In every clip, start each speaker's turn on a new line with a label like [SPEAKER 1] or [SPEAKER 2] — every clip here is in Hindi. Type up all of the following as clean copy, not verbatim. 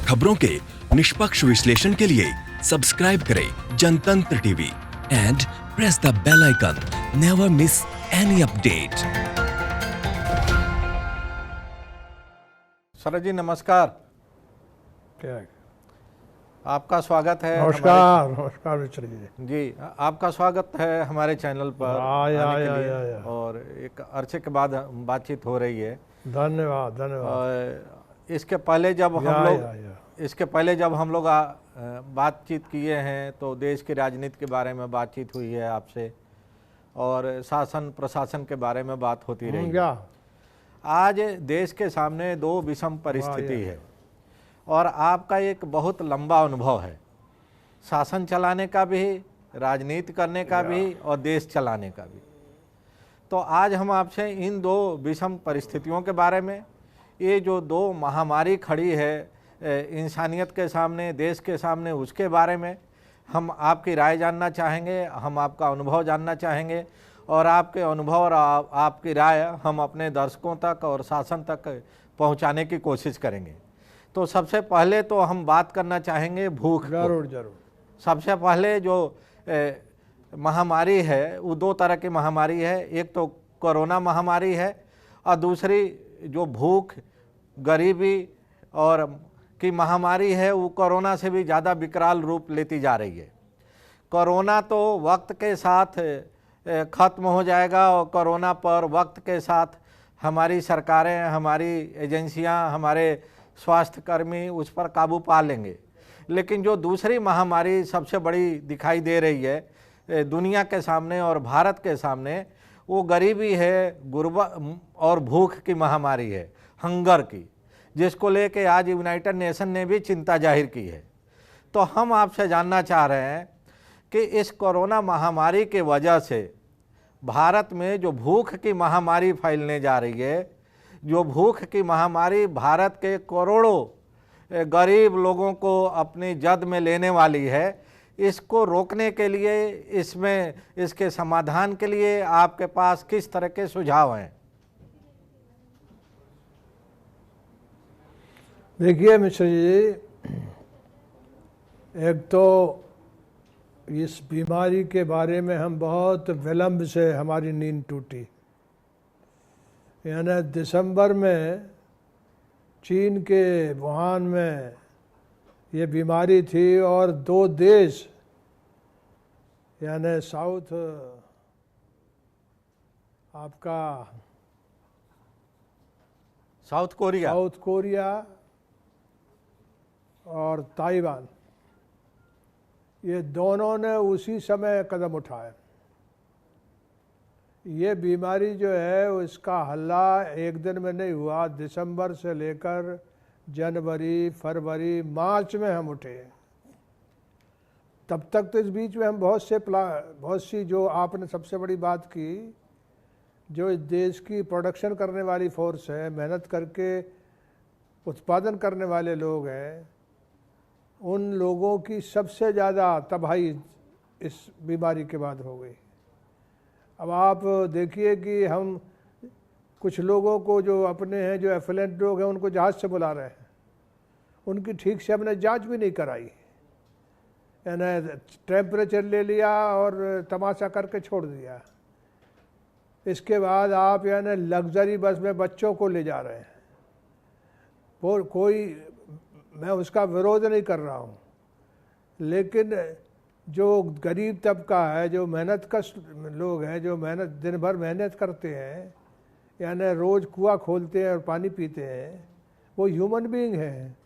[SPEAKER 1] खबरों के निष्पक्ष विश्लेषण के लिए सब्सक्राइब करें Jantantra TV and press the bell icon. Never miss any update.
[SPEAKER 2] Sharad ji नमस्कार।
[SPEAKER 3] क्या है?
[SPEAKER 2] आपका स्वागत है।
[SPEAKER 3] नमस्कार नमस्कार मिश्र
[SPEAKER 2] जी आपका स्वागत है हमारे चैनल पर आने के लिए। और एक अरसे के बाद बातचीत हो रही है।
[SPEAKER 3] धन्यवाद धन्यवाद।
[SPEAKER 2] इसके पहले जब हम लोग बातचीत किए हैं तो देश की राजनीति के बारे में बातचीत हुई है आपसे, और शासन प्रशासन के बारे में बात होती रही है। आज देश के सामने दो विषम परिस्थिति है और आपका एक बहुत लंबा अनुभव है, शासन चलाने का भी, राजनीति करने का भी और देश चलाने का भी। तो आज हम आपसे इन दो विषम परिस्थितियों के बारे में, ये जो दो महामारी खड़ी है इंसानियत के सामने, देश के सामने, उसके बारे में हम आपकी राय जानना चाहेंगे, हम आपका अनुभव जानना चाहेंगे, और आपके अनुभव और आपकी राय हम अपने दर्शकों तक और शासन तक पहुंचाने की कोशिश करेंगे। तो सबसे पहले तो हम बात करना चाहेंगे भूख।
[SPEAKER 3] जरूर जरूर।
[SPEAKER 2] सबसे पहले जो महामारी है वो दो तरह की महामारी है, एक तो कोरोना महामारी है और दूसरी जो भूख गरीबी और की महामारी है वो कोरोना से भी ज़्यादा विकराल रूप लेती जा रही है। कोरोना तो वक्त के साथ ख़त्म हो जाएगा और कोरोना पर वक्त के साथ हमारी सरकारें, हमारी एजेंसियां, हमारे स्वास्थ्यकर्मी उस पर काबू पा लेंगे। लेकिन जो दूसरी महामारी सबसे बड़ी दिखाई दे रही है दुनिया के सामने और भारत के सामने, वो गरीबी है, गुर्बत और भूख की महामारी है, हंगर की, जिसको लेके आज यूनाइटेड नेशन ने भी चिंता जाहिर की है। तो हम आपसे जानना चाह रहे हैं कि इस कोरोना महामारी के वजह से भारत में जो भूख की महामारी फैलने जा रही है, जो भूख की महामारी भारत के करोड़ों गरीब लोगों को अपनी जद में लेने वाली है, इसको रोकने के लिए, इसके समाधान के लिए आपके पास किस तरह के सुझाव हैं?
[SPEAKER 3] देखिए मिश्र जी, एक तो इस बीमारी के बारे में हम बहुत विलंब से हमारी नींद टूटी। यानी दिसंबर में चीन के वुहान में ये बीमारी थी और दो देश यानी साउथ कोरिया और ताइवान, ये दोनों ने उसी समय कदम उठाए। ये बीमारी जो है उसका हल्ला एक दिन में नहीं हुआ, दिसंबर से लेकर जनवरी, फरवरी, मार्च में हम उठे। तब तक तो इस बीच में हम बहुत सी जो आपने सबसे बड़ी बात की, जो इस देश की प्रोडक्शन करने वाली फोर्स है, मेहनत करके उत्पादन करने वाले लोग हैं, उन लोगों की सबसे ज़्यादा तबाही इस बीमारी के बाद हो गई। अब आप देखिए कि हम कुछ लोगों को जो अपने हैं, जो एफिलेंट लोग हैं, उनको जहाज़ से बुला रहे हैं, उनकी ठीक से हमने जांच भी नहीं कराई, यानी टेम्परेचर ले लिया और तमाशा करके छोड़ दिया। इसके बाद आप यानी लग्जरी बस में बच्चों को ले जा रहे हैं। मैं उसका विरोध नहीं कर रहा हूँ, लेकिन जो गरीब तबका है, जो मेहनत कश लोग हैं, जो दिन भर मेहनत करते हैं, यानी रोज़ कुआं खोलते हैं और पानी पीते हैं, वो ह्यूमन बीइंग हैं।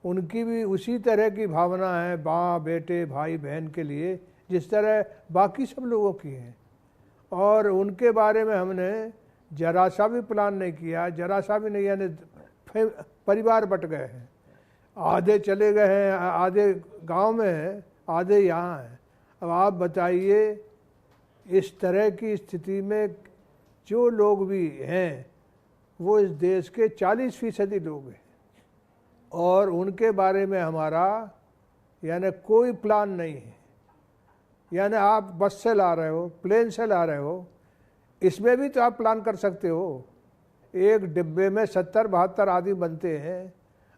[SPEAKER 3] उनकी भी उसी तरह की भावना है माँ, बेटे, भाई, बहन के लिए, जिस तरह बाकी सब लोगों की है। और उनके बारे में हमने जरा सा भी प्लान नहीं किया, जरा सा भी नहीं। यानी परिवार बट गए हैं, आधे चले गए हैं, आधे गांव में हैं, आधे यहाँ हैं। अब आप बताइए, इस तरह की स्थिति में जो लोग भी हैं वो इस देश के 40% लोग हैं, और उनके बारे में हमारा यानी कोई प्लान नहीं है। यानी आप बस से ला रहे हो, प्लेन से ला रहे हो, इसमें भी तो आप प्लान कर सकते हो। एक डिब्बे में 70-72 आदमी बनते हैं,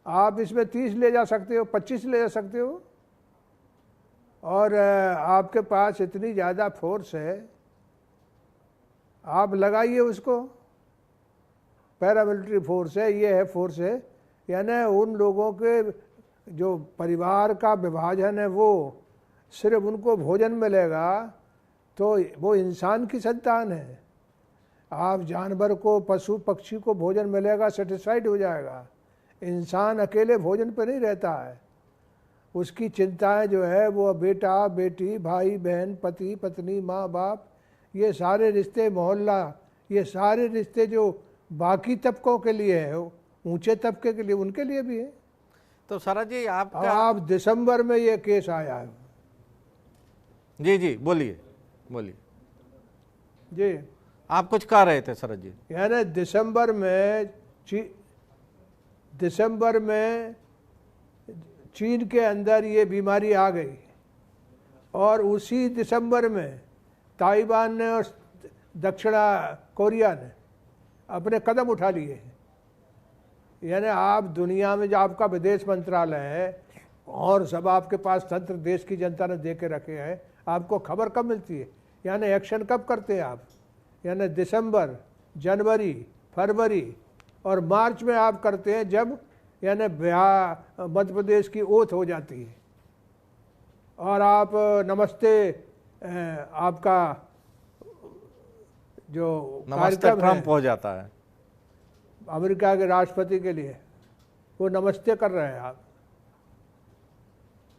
[SPEAKER 3] आप इसमें 30 ले जा सकते हो, 25 ले जा सकते हो, और आपके पास इतनी ज़्यादा फोर्स है, आप लगाइए उसको। पैरामिलिट्री फोर्स है, ये है फोर्स है, यानी उन लोगों के जो परिवार का विभाजन है वो सिर्फ उनको भोजन मिलेगा तो वो इंसान की संतान है। आप जानवर को, पशु पक्षी को भोजन मिलेगा, सेटिस्फाइड हो जाएगा। इंसान अकेले भोजन पर नहीं रहता है, उसकी चिंताएं जो है वो बेटा बेटी, भाई बहन, पति पत्नी, माँ बाप, ये सारे रिश्ते, मोहल्ला, ये सारे रिश्ते जो बाकी तबकों के लिए है, ऊंचे तबके के लिए, उनके लिए भी है।
[SPEAKER 2] तो शरद जी आपका
[SPEAKER 3] आप दिसंबर में ये केस आया है।
[SPEAKER 2] जी जी बोलिए बोलिए,
[SPEAKER 3] जी
[SPEAKER 2] आप कुछ कह रहे थे शरद जी।
[SPEAKER 3] यानी दिसंबर में चीन के अंदर ये बीमारी आ गई, और उसी दिसंबर में ताइवान ने और दक्षिण कोरिया ने अपने कदम उठा लिए। यानी आप दुनिया में जो आपका विदेश मंत्रालय है और सब आपके पास तंत्र देश की जनता ने दे के रखे हैं, आपको खबर कब मिलती है, यानी एक्शन कब करते हैं आप? यानी दिसंबर, जनवरी, फरवरी और मार्च में आप करते हैं, जब यानी बिहार, मध्य प्रदेश की ओथ हो जाती है और आप नमस्ते, आपका जो
[SPEAKER 2] नमस्ते ट्रंप हो जाता है
[SPEAKER 3] अमेरिका के राष्ट्रपति के लिए, वो नमस्ते कर रहे हैं आप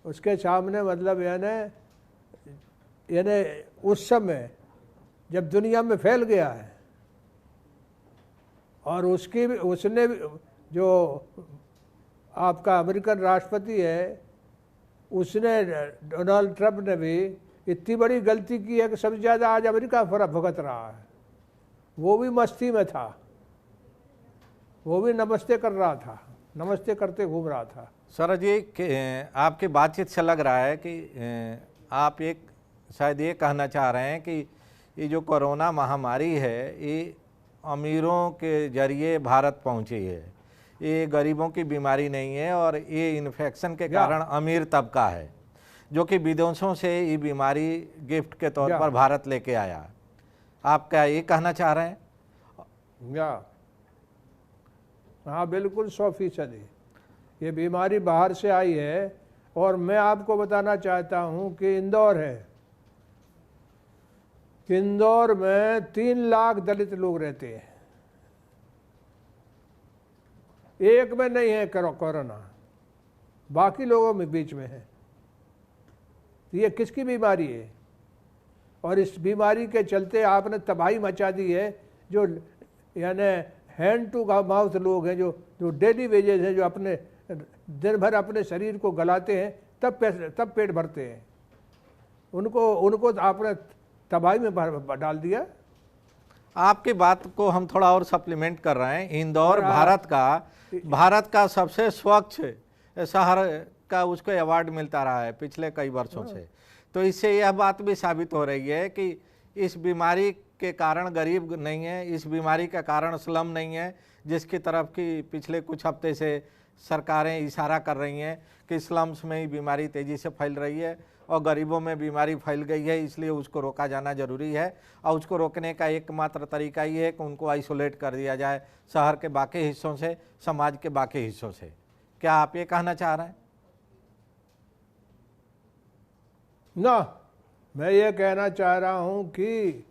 [SPEAKER 3] उसके सामने। मतलब यानी उस समय जब दुनिया में फैल गया है, और उसने जो आपका अमेरिकन राष्ट्रपति है, उसने, डोनाल्ड ट्रंप ने भी इतनी बड़ी गलती की है कि सबसे ज़्यादा आज अमेरिका भुगत रहा है। वो भी मस्ती में था, वो भी नमस्ते कर रहा था, नमस्ते करते घूम रहा था।
[SPEAKER 2] शरद जी आपकी बातचीत से लग रहा है कि आप एक शायद ये कहना चाह रहे हैं कि ये जो कोरोना महामारी है ये अमीरों के जरिए भारत पहुंची है, ये गरीबों की बीमारी नहीं है, और ये इन्फेक्शन के कारण अमीर तबका है जो कि विदेशों से ये बीमारी गिफ्ट के तौर पर भारत लेके आया। आप क्या ये कहना चाह रहे हैं?
[SPEAKER 3] हाँ बिल्कुल 100%। ये बीमारी बाहर से आई है, और मैं आपको बताना चाहता हूँ कि इंदौर है, इंदौर में 3 लाख दलित लोग रहते हैं, एक में नहीं है कोरोना, बाकी लोगों में बीच में है। ये किसकी बीमारी है? और इस बीमारी के चलते आपने तबाही मचा दी है। जो यानी हैंड टू माउथ लोग हैं, जो डेली वेजेस हैं, जो अपने दिन भर अपने शरीर को गलाते हैं, तब पेट भरते हैं, उनको आपने तबाही में डाल दिया।
[SPEAKER 2] आपकी बात को हम थोड़ा और सप्लीमेंट कर रहे हैं। इंदौर भारत का सबसे स्वच्छ शहर का उसको अवार्ड मिलता रहा है पिछले कई वर्षों से। तो इससे यह बात भी साबित हो रही है कि इस बीमारी के कारण गरीब नहीं है, इस बीमारी का कारण स्लम नहीं है, जिसकी तरफ की पिछले कुछ हफ्ते से सरकारें इशारा कर रही हैं कि स्लम्स में ही बीमारी तेज़ी से फैल रही है और गरीबों में बीमारी फैल गई है, इसलिए उसको रोका जाना जरूरी है। और उसको रोकने का एकमात्र तरीका ये है कि उनको आइसोलेट कर दिया जाए शहर के बाकी हिस्सों से, समाज के बाकी हिस्सों से। क्या आप ये कहना चाह रहे हैं?
[SPEAKER 3] ना, मैं ये कहना चाह रहा हूँ कि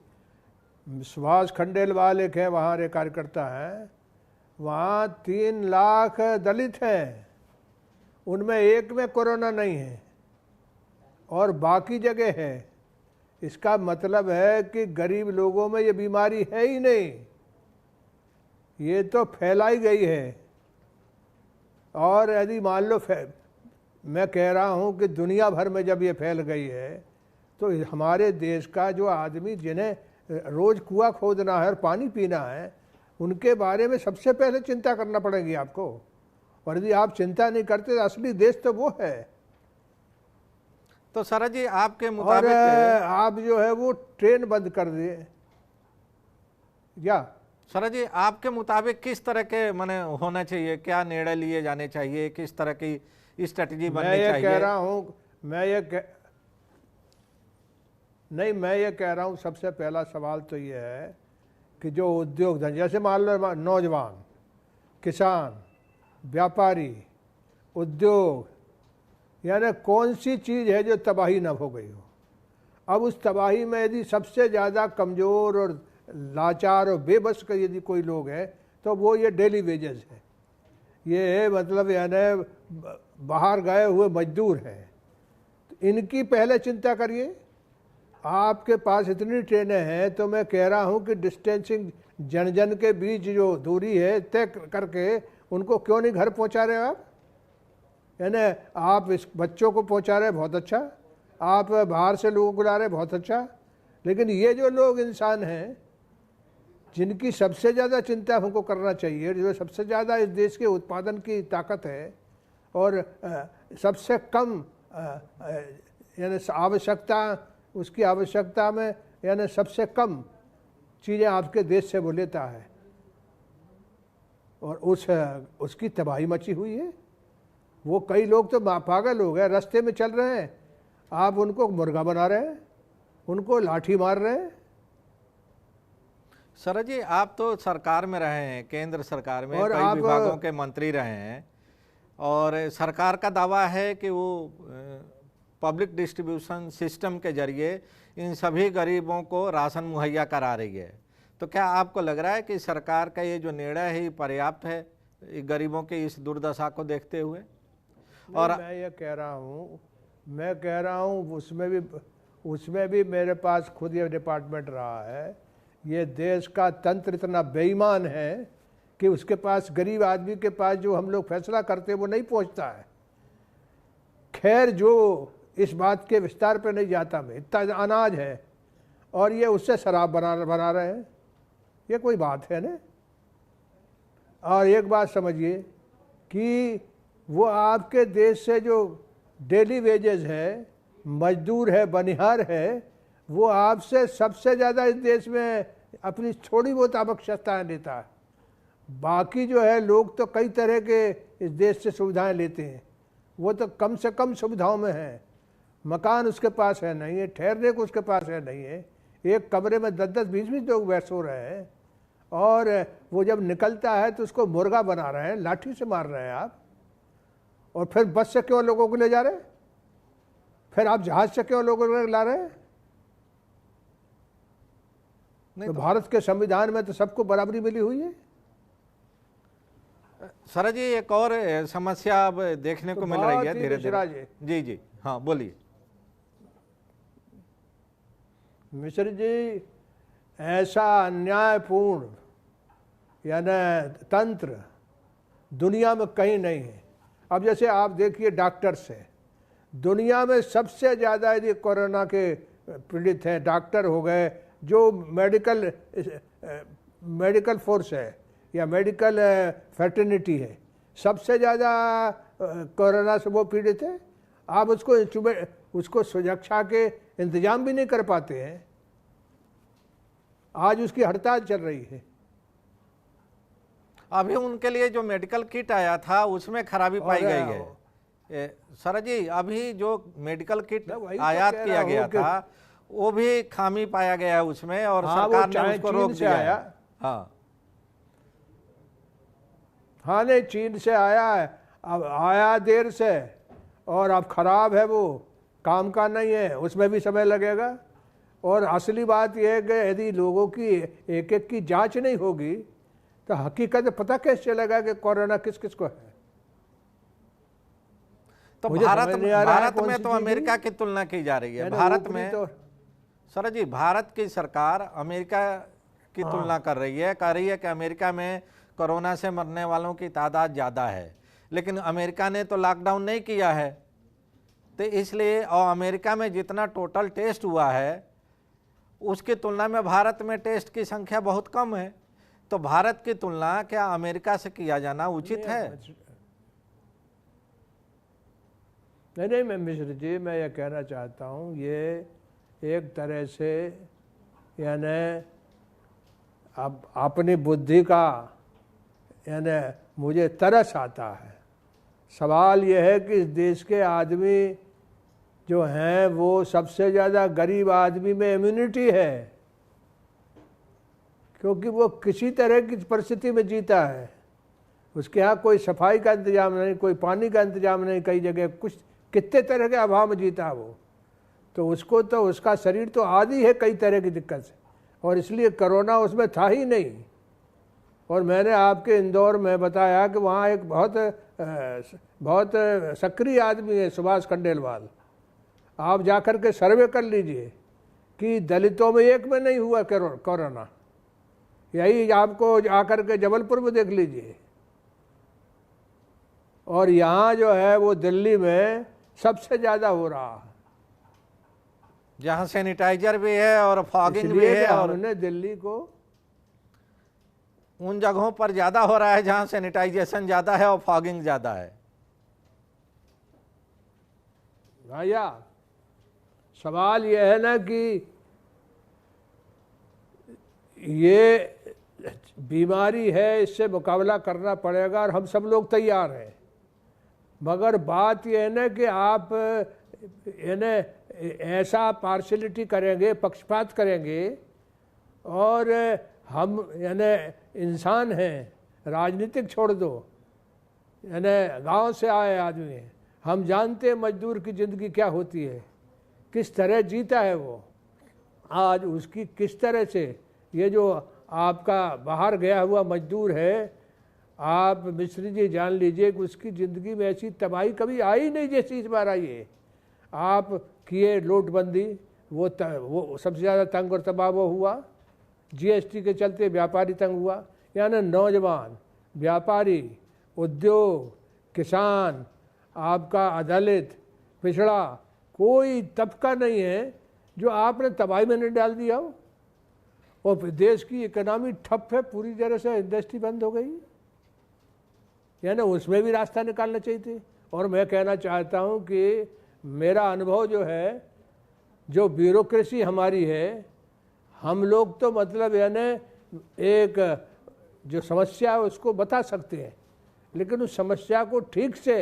[SPEAKER 3] सुभाष खंडेलवाल एक है, वहाँ एक कार्यकर्ता है, वहाँ 3 लाख दलित हैं, उनमें एक में कोरोना नहीं है और बाकी जगह है। इसका मतलब है कि गरीब लोगों में ये बीमारी है ही नहीं, ये तो फैलाई गई है। और यदि मान लो मैं कह रहा हूँ कि दुनिया भर में जब ये फैल गई है, तो हमारे देश का जो आदमी जिन्हें रोज़ कुआं खोदना है और पानी पीना है, उनके बारे में सबसे पहले चिंता करना पड़ेगी आपको। और यदि आप चिंता नहीं करते तो असली देश तो वो है।
[SPEAKER 2] तो शरद जी आपके मुताबिक
[SPEAKER 3] और आप जो है वो ट्रेन बंद कर दिए, या
[SPEAKER 2] सरज जी, आपके मुताबिक किस तरह के माने होना चाहिए, क्या निर्णय लिए जाने चाहिए, किस तरह की स्ट्रेटजी बननी चाहिए?
[SPEAKER 3] मैं ये कह रहा हूँ, मैं ये कह रहा हूँ, सबसे पहला सवाल तो ये है कि जो उद्योग धंधे, जैसे मान लो नौजवान, किसान, व्यापारी, उद्योग, यानी कौन सी चीज़ है जो तबाही न हो गई हो। अब उस तबाही में यदि सबसे ज़्यादा कमज़ोर और लाचार और बेबस का यदि कोई लोग है तो वो ये डेली वेजेस है, ये मतलब यानी बाहर गए हुए मजदूर हैं। तो इनकी पहले चिंता करिए। आपके पास इतनी ट्रेनें हैं तो मैं कह रहा हूँ कि डिस्टेंसिंग, जन जन के बीच जो दूरी है तय करके उनको क्यों नहीं घर पहुँचा रहे आप? यानी आप इस बच्चों को पहुँचा रहे, बहुत अच्छा, आप बाहर से लोगों को ला रहे, बहुत अच्छा, लेकिन ये जो लोग इंसान हैं जिनकी सबसे ज़्यादा चिंता हमको करना चाहिए, जो सबसे ज़्यादा इस देश के उत्पादन की ताकत है और सबसे कम यानी आवश्यकता, उसकी आवश्यकता में यानी सबसे कम चीज़ें आपके देश से वो लेता है, और उसकी तबाही मची हुई है। वो कई लोग तो पागल हो गए, रास्ते में चल रहे हैं, आप उनको मुर्गा बना रहे हैं, उनको लाठी मार रहे हैं।
[SPEAKER 2] सरज जी, आप तो सरकार में रहे हैं, केंद्र सरकार में
[SPEAKER 3] और
[SPEAKER 2] कई विभागों के मंत्री रहे हैं, और सरकार का दावा है कि वो पब्लिक डिस्ट्रीब्यूशन सिस्टम के जरिए इन सभी गरीबों को राशन मुहैया करा रही है। तो क्या आपको लग रहा है कि सरकार का ये जो निर्णय है पर्याप्त है गरीबों की इस दुर्दशा को देखते हुए?
[SPEAKER 3] और मैं ये कह रहा हूँ उसमें भी मेरे पास खुद ये डिपार्टमेंट रहा है। ये देश का तंत्र इतना बेईमान है कि उसके पास, गरीब आदमी के पास जो हम लोग फैसला करते हैं वो नहीं पहुंचता है। खैर, जो इस बात के विस्तार पे नहीं जाता मैं, इतना अनाज है और ये उससे शराब बना रहे हैं, ये कोई बात है ना? और एक बात समझिए कि वो आपके देश से जो डेली वेजेस है, मजदूर है, बनिहार है, वो आपसे सबसे ज़्यादा इस देश में अपनी थोड़ी बहुत आवश्यकताएँ लेता है। बाकी जो है लोग तो कई तरह के इस देश से सुविधाएं लेते हैं, वो तो कम से कम सुविधाओं में है। मकान उसके पास है नहीं है, ठहरने को उसके पास है नहीं है, एक कमरे में 10-10, 20-20 लोग बैठ सो रहे हैं, और वो जब निकलता है तो उसको मुर्गा बना रहे हैं, लाठी से मार रहे हैं आप। और फिर बस से क्यों लोगों को ले जा रहे हैं? फिर आप जहाज से क्यों लोगों को ला रहे हैं? तो भारत के संविधान में तो सबको बराबरी मिली हुई है।
[SPEAKER 2] सरज जी, एक और समस्या अब देखने को मिल रही है धीरे धीरे। जी जी, हाँ बोलिए।
[SPEAKER 3] मिश्र जी, ऐसा अन्यायपूर्ण यानी तंत्र दुनिया में कहीं नहीं है। अब जैसे आप देखिए डॉक्टर्स हैं, दुनिया में सबसे ज़्यादा यदि कोरोना के पीड़ित हैं डॉक्टर हो गए, जो मेडिकल फोर्स है या मेडिकल फैटर्निटी है, सबसे ज़्यादा कोरोना से वो पीड़ित है। आप उसको सुरक्षा के इंतजाम भी नहीं कर पाते हैं। आज उसकी हड़ताल चल रही है।
[SPEAKER 2] अभी उनके लिए जो मेडिकल किट आया था उसमें खराबी पाई गई है। सर जी, अभी जो मेडिकल किट आयात किया गया था वो भी खामी पाया गया है उसमें, और सरकार ने उसको रोक दिया है।
[SPEAKER 3] हाँ नहीं, चीन से आया है, अब आया देर से और अब खराब है, वो काम का नहीं है, उसमें भी समय लगेगा। और असली बात यह है कि यदि लोगों की एक एक की जांच नहीं होगी तो हकीकत पता कैसे चलेगा कि कोरोना किस किस को है?
[SPEAKER 2] तो भारत में तो अमेरिका की तुलना की जा रही है। भारत में तो सर जी, भारत की सरकार अमेरिका की तुलना कर रही है, कह रही है कि अमेरिका में कोरोना से मरने वालों की तादाद ज़्यादा है, लेकिन अमेरिका ने तो लॉकडाउन नहीं किया है। तो इसलिए, और अमेरिका में जितना टोटल टेस्ट हुआ है उसकी तुलना में भारत में टेस्ट की संख्या बहुत कम है। तो भारत की तुलना क्या अमेरिका से किया जाना उचित है?
[SPEAKER 3] नहीं, मैं मिश्र जी, मैं ये कहना चाहता हूँ, ये एक तरह से यानी अब अपनी बुद्धि का यानी मुझे तरस आता है। सवाल यह है कि इस देश के आदमी जो हैं वो सबसे ज़्यादा गरीब आदमी में इम्यूनिटी है, क्योंकि वो किसी तरह की परिस्थिति में जीता है। उसके यहाँ कोई सफाई का इंतजाम नहीं, कोई पानी का इंतजाम नहीं, कई जगह कुछ कितने तरह के अभाव में जीता वो। तो उसको तो उसका शरीर तो आदी है कई तरह की दिक्कत से, और इसलिए कोरोना उसमें था ही नहीं। और मैंने आपके इंदौर में बताया कि वहाँ एक बहुत सक्रिय आदमी है सुभाष खंडेलवाल। आप जाकर के सर्वे कर लीजिए कि दलितों में एक में नहीं हुआ कोरोना। यही आपको आकर के जबलपुर में देख लीजिए। और यहाँ जो है वो दिल्ली में सबसे ज़्यादा हो रहा है,
[SPEAKER 2] जहाँ सैनिटाइजर भी है और फॉगिंग भी है। और
[SPEAKER 3] हमने दिल्ली को
[SPEAKER 2] उन जगहों पर ज़्यादा हो रहा है जहाँ सैनिटाइजेशन ज़्यादा है और फॉगिंग ज़्यादा है।
[SPEAKER 3] भैया सवाल यह है ना कि ये बीमारी है, इससे मुकाबला करना पड़ेगा और हम सब लोग तैयार हैं। मगर बात यह है ना कि आप यानी ऐसा पार्शलिटी करेंगे, पक्षपात करेंगे, और हम यानी इंसान हैं, राजनीतिक छोड़ दो, यानी गांव से आए आदमी हैं, हम जानते हैं मजदूर की ज़िंदगी क्या होती है, किस तरह जीता है वो। आज उसकी किस तरह से, ये जो आपका बाहर गया हुआ मजदूर है, आप मिश्री जी जान लीजिए कि उसकी ज़िंदगी में ऐसी तबाही कभी आई नहीं जैसी इस बार आई है। आप किए नोटबंदी, वो सबसे ज़्यादा तंग और तबाह वो हुआ। जीएसटी के चलते व्यापारी तंग हुआ। यानी नौजवान, व्यापारी, उद्योग, किसान, आपका दलित, पिछड़ा, कोई तबका नहीं है जो आपने तबाही में नहीं डाल दिया हो। और देश की इकोनॉमी ठप है, पूरी तरह से इंडस्ट्री बंद हो गई। यानी उसमें भी रास्ता निकालना चाहिए थे। और मैं कहना चाहता हूँ कि मेरा अनुभव जो है, जो ब्यूरोक्रेसी हमारी है, हम लोग तो मतलब यानी एक जो समस्या है उसको बता सकते हैं, लेकिन उस समस्या को ठीक से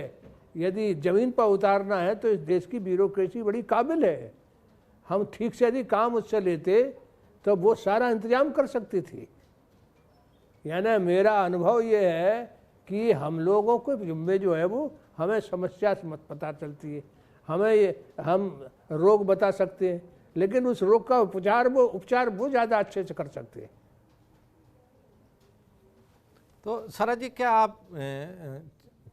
[SPEAKER 3] यदि ज़मीन पर उतारना है तो इस देश की ब्यूरोक्रेसी बड़ी काबिल है। हम ठीक से यदि काम उससे लेते तो वो सारा इंतजाम कर सकती थी। यानी मेरा अनुभव ये है कि हम लोगों को जिम्मे जो है वो हमें समस्या से मत पता चलती है, हम रोग बता सकते हैं, लेकिन उस रोग का उपचार वो ज़्यादा अच्छे से कर सकते हैं।
[SPEAKER 2] तो शरद जी, क्या आप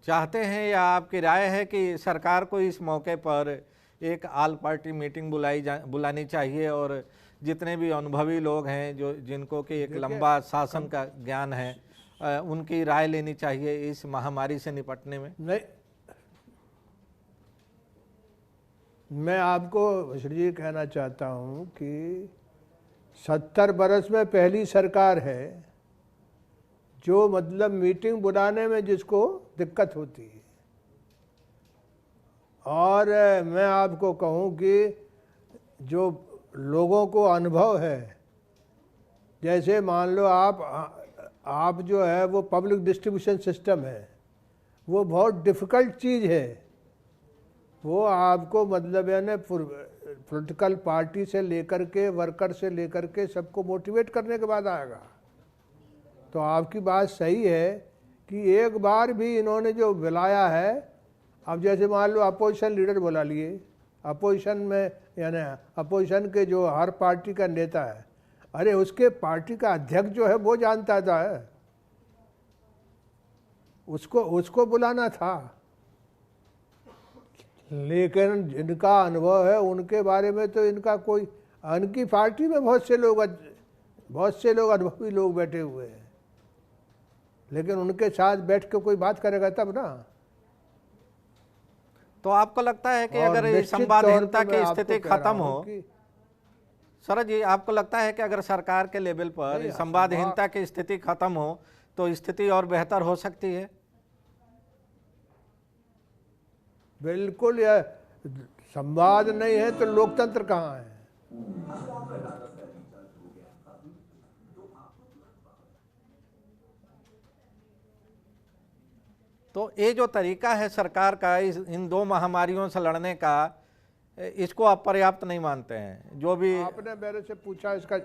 [SPEAKER 2] चाहते हैं या आपकी राय है कि सरकार को इस मौके पर एक ऑल पार्टी मीटिंग बुलानी चाहिए और जितने भी अनुभवी लोग हैं जिनको कि एक लंबा शासन का ज्ञान है, उनकी राय लेनी चाहिए इस महामारी से निपटने में?
[SPEAKER 3] नहीं, मैं आपको मिश्र जी कहना चाहता हूँ कि 70 बरस में पहली सरकार है जो मतलब मीटिंग बुलाने में जिसको दिक्कत होती है। और मैं आपको कहूँ कि जो लोगों को अनुभव है, जैसे मान लो आप जो है वो पब्लिक डिस्ट्रीब्यूशन सिस्टम है, वो बहुत डिफ़िकल्ट चीज़ है। वो आपको मतलब है ना पॉलिटिकल पार्टी से लेकर के, वर्कर से लेकर के सबको मोटिवेट करने के बाद आएगा। तो आपकी बात सही है कि एक बार भी इन्होंने जो बुलाया है, अब जैसे मान लो अपोजिशन लीडर बुला लिए, अपोजिशन में यानी अपोजिशन के जो हर पार्टी का नेता है, अरे उसके पार्टी का अध्यक्ष जो है वो जानता था, उसको बुलाना था। लेकिन जिनका अनुभव है उनके बारे में तो इनका कोई, उनकी पार्टी में बहुत से लोग अनुभवी लोग बैठे हुए हैं, लेकिन उनके साथ बैठ के कोई बात करेगा तब ना।
[SPEAKER 2] तो आपको लगता है कि अगर ये संवादहीनता की स्थिति खत्म हो, शरद जी, आपको लगता है कि अगर सरकार के लेवल पर संवादहीनता की स्थिति खत्म हो तो स्थिति और बेहतर हो सकती है?
[SPEAKER 3] बिल्कुल, यह संवाद नहीं है तो लोकतंत्र कहाँ है?
[SPEAKER 2] तो ये जो तरीका है सरकार का इन दो महामारियों से लड़ने का, इसको आप पर्याप्त नहीं मानते हैं? जो भी
[SPEAKER 3] आपने मेरे से पूछा इसका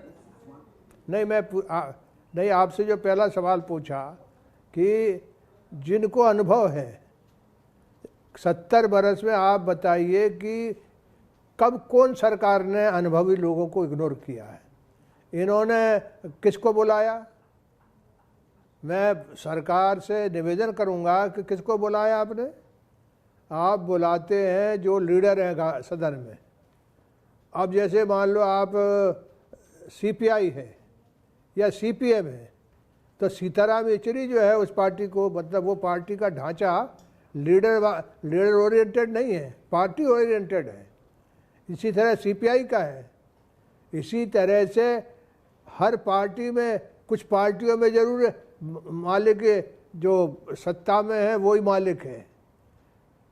[SPEAKER 3] नहीं, नहीं, आपसे जो पहला सवाल पूछा कि जिनको अनुभव है 70 बरस में, आप बताइए कि कब कौन सरकार ने अनुभवी लोगों को इग्नोर किया है? इन्होंने किसको बुलाया? मैं सरकार से निवेदन करूंगा कि किसको बुलाया आपने? आप बुलाते हैं जो लीडर हैं सदन में। अब जैसे मान लो आप सीपीआई है या सीपीएम है, तो सीताराम येचुरी जो है उस पार्टी को, मतलब वो पार्टी का ढांचा लीडर ओरिएंटेड नहीं है, पार्टी ओरिएंटेड है। इसी तरह सीपीआई का है। इसी तरह से हर पार्टी में, कुछ पार्टियों में जरूर मालिक जो सत्ता में है वही मालिक है,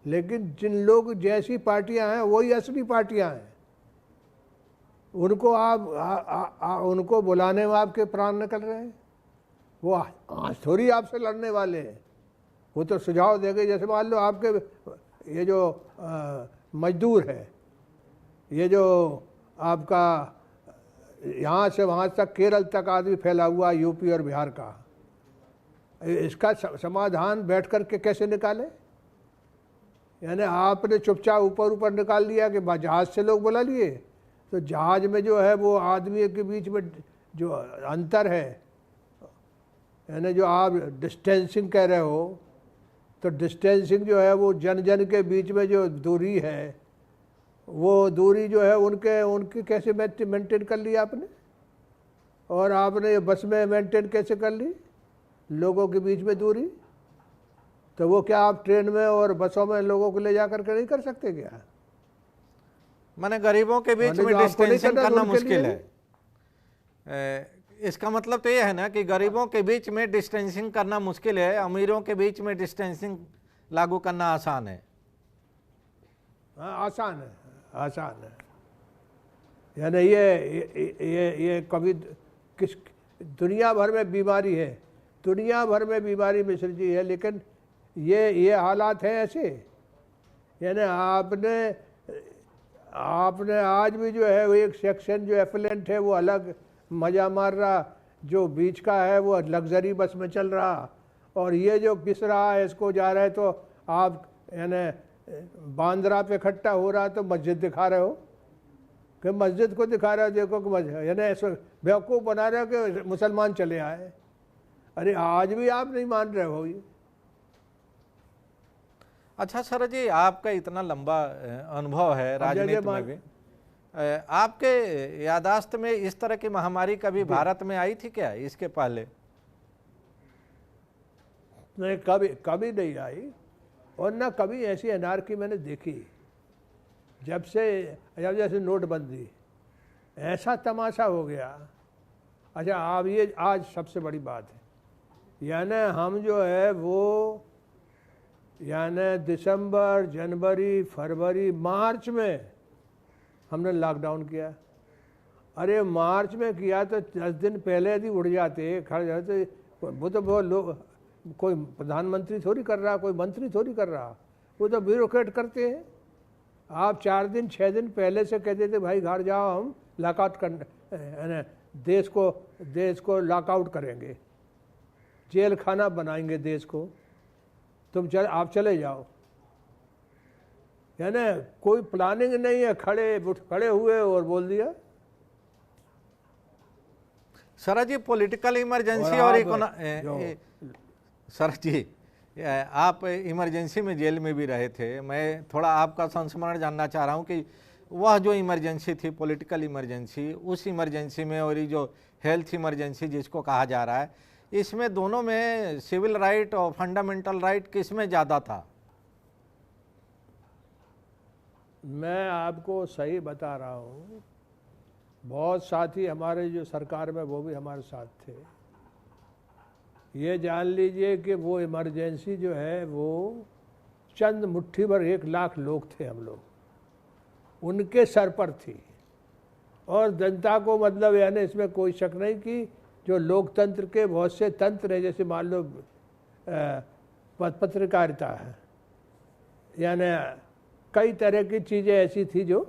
[SPEAKER 3] लेकिन जिन लोग जैसी पार्टियां हैं वही असली पार्टियां हैं। उनको उनको बुलाने में आपके प्राण निकल रहे हैं। वो आज थोड़ी आपसे लड़ने वाले हैं, वो तो सुझाव देंगे। जैसे मान लो आपके ये जो मजदूर है, ये जो आपका यहाँ से वहाँ तक केरल तक आदमी फैला हुआ, यूपी और बिहार का, इसका समाधान बैठ कर के कैसे निकाले? यानी आपने चुपचाप ऊपर ऊपर निकाल लिया कि जहाज़ से लोग बुला लिए, तो जहाज़ में जो है वो आदमी के बीच में जो अंतर है, यानी जो आप डिस्टेंसिंग कह रहे हो, तो डिस्टेंसिंग जो है वो जन जन के बीच में जो दूरी है, वो दूरी जो है उनकी कैसे मेंटेन कर ली आपने? और आपने बस में मेंटेन कैसे कर ली लोगों के बीच में दूरी? तो वो क्या आप ट्रेन में और बसों में लोगों को ले जा करके नहीं कर सकते क्या?
[SPEAKER 2] माने गरीबों के बीच में डिस्टेंसिंग करना मुश्किल है। इसका मतलब तो ये है ना कि गरीबों के बीच में डिस्टेंसिंग करना मुश्किल है, अमीरों के बीच में डिस्टेंसिंग लागू करना आसान है।
[SPEAKER 3] आसान है, आसान है। यानी ये कभी किस दुनिया भर में बीमारी है, दुनिया भर में बीमारी मिश्र जी है, लेकिन ये हालात हैं ऐसे। यानी आपने आज भी जो है वो एक सेक्शन जो एफिलेंट है वो अलग मज़ा मार रहा, जो बीच का है वो लग्जरी बस में चल रहा, और ये जो पिस रहा है इसको जा रहे, तो आप यानी बांद्रा पे इकट्ठा हो रहा तो मस्जिद दिखा रहे हो कि मस्जिद को दिखा रहे हो, देखो कि मस्जिद, यानी ऐसे बेवकूफ़ बना रहे हो कि मुसलमान चले आए। अरे आज भी आप नहीं मान रहे हो ये।
[SPEAKER 2] अच्छा सर जी, आपका इतना लंबा अनुभव है राजनीति में भी, आपके यादाश्त में इस तरह की महामारी कभी भारत में आई थी क्या इसके पहले?
[SPEAKER 3] नहीं, कभी नहीं आई, और ना कभी ऐसी अनारकी मैंने देखी। जब जैसे नोटबंदी, ऐसा तमाशा हो गया। अच्छा, अब ये आज सबसे बड़ी बात है, यानी हम जो है वो यानी दिसंबर, जनवरी, फरवरी, मार्च में हमने लॉकडाउन किया। अरे मार्च में किया तो 10 दिन पहले यदि उड़ जाते, खड़ जाते, वो तो बहुत लोग, कोई प्रधानमंत्री थोड़ी कर रहा, कोई मंत्री थोड़ी कर रहा, वो तो ब्यूरोक्रेट करते हैं। आप 4 दिन 6 दिन पहले से कह देते भाई घर जाओ, हम लॉकआउट कर देश को लॉकआउट करेंगे, जेल खाना बनाएंगे देश को, आप चले जाओ। यानी कोई प्लानिंग नहीं है, खड़े हुए और बोल दिया।
[SPEAKER 2] सर जी, पॉलिटिकल इमरजेंसी और सर जी, आप इमरजेंसी में जेल में भी रहे थे। मैं थोड़ा आपका संस्मरण जानना चाह रहा हूँ कि वह जो इमरजेंसी थी, पॉलिटिकल इमरजेंसी, उस इमरजेंसी में और ये जो हेल्थ इमरजेंसी जिसको कहा जा रहा है, इसमें दोनों में सिविल राइट और फंडामेंटल राइट किस में ज़्यादा था?
[SPEAKER 3] मैं आपको सही बता रहा हूँ, बहुत साथी हमारे जो सरकार में वो भी हमारे साथ थे। ये जान लीजिए कि वो इमरजेंसी जो है वो चंद मुट्ठी भर 1 लाख लोग थे हम लोग, उनके सर पर थी। और जनता को मतलब यानी इसमें कोई शक नहीं कि जो लोकतंत्र के बहुत से तंत्र हैं, जैसे मान लो पत्रकारिता है, यानी कई तरह की चीज़ें ऐसी थी जो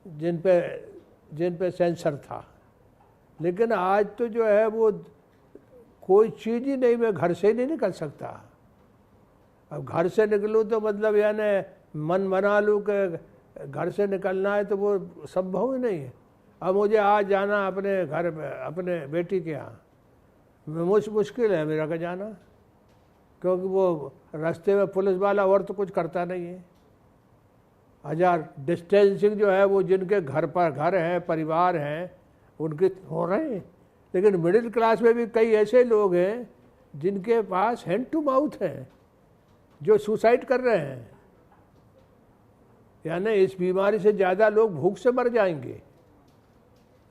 [SPEAKER 3] जिन पे सेंसर था। लेकिन आज तो जो है वो कोई चीज़ ही नहीं, मैं घर से ही नहीं निकल सकता। अब घर से निकलूँ तो मतलब यानी मन बना लूँ कि घर से निकलना है तो वो संभव ही नहीं है। अब मुझे आज जाना अपने घर अपने बेटी के यहाँ, मुश्किल है मेरा का जाना, क्योंकि वो रास्ते में पुलिस वाला और तो कुछ करता नहीं है। हजार डिस्टेंसिंग जो है वो जिनके घर हैं, परिवार हैं, उनके हो रहे हैं। लेकिन मिडिल क्लास में भी कई ऐसे लोग हैं जिनके पास हैंड टू माउथ है, जो सुसाइड कर रहे हैं। यानी इस बीमारी से ज़्यादा लोग भूख से मर जाएंगे।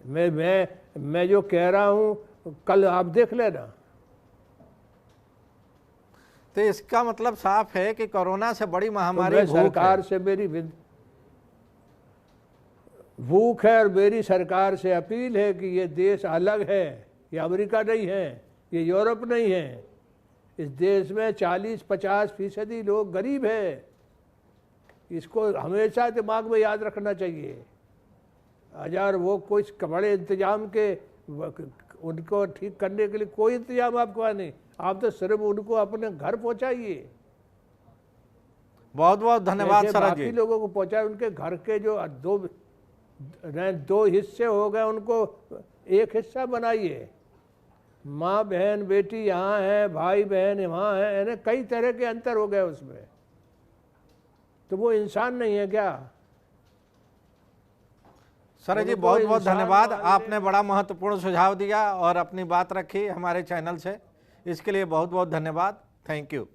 [SPEAKER 3] मैं जो कह रहा हूँ कल आप देख लेना।
[SPEAKER 2] तो इसका मतलब साफ है कि कोरोना से बड़ी महामारी
[SPEAKER 3] तो सरकार से मेरी भूख है और मेरी सरकार से अपील है कि ये देश अलग है, ये अमेरिका नहीं है, ये यूरोप नहीं है। इस देश में 40-50% लोग गरीब हैं। इसको हमेशा दिमाग में याद रखना चाहिए। हजार वो कुछ बड़े इंतजाम के उनको ठीक करने के लिए कोई इंतजाम आपको नहीं, आप तो सिर्फ उनको अपने घर पहुंचाइए।
[SPEAKER 2] बहुत बहुत धन्यवाद सर जी।
[SPEAKER 3] बाकी लोगों को पहुंचाए, उनके घर के जो दो हिस्से हो गए उनको एक हिस्सा बनाइए। माँ बहन बेटी यहाँ है, भाई बहन वहाँ है, यानी कई तरह के अंतर हो गए उसमें। तो वो इंसान नहीं है क्या?
[SPEAKER 2] सर जी बहुत बहुत धन्यवाद, आपने बड़ा महत्वपूर्ण सुझाव दिया और अपनी बात रखी हमारे चैनल से, इसके लिए बहुत बहुत धन्यवाद। Thank you.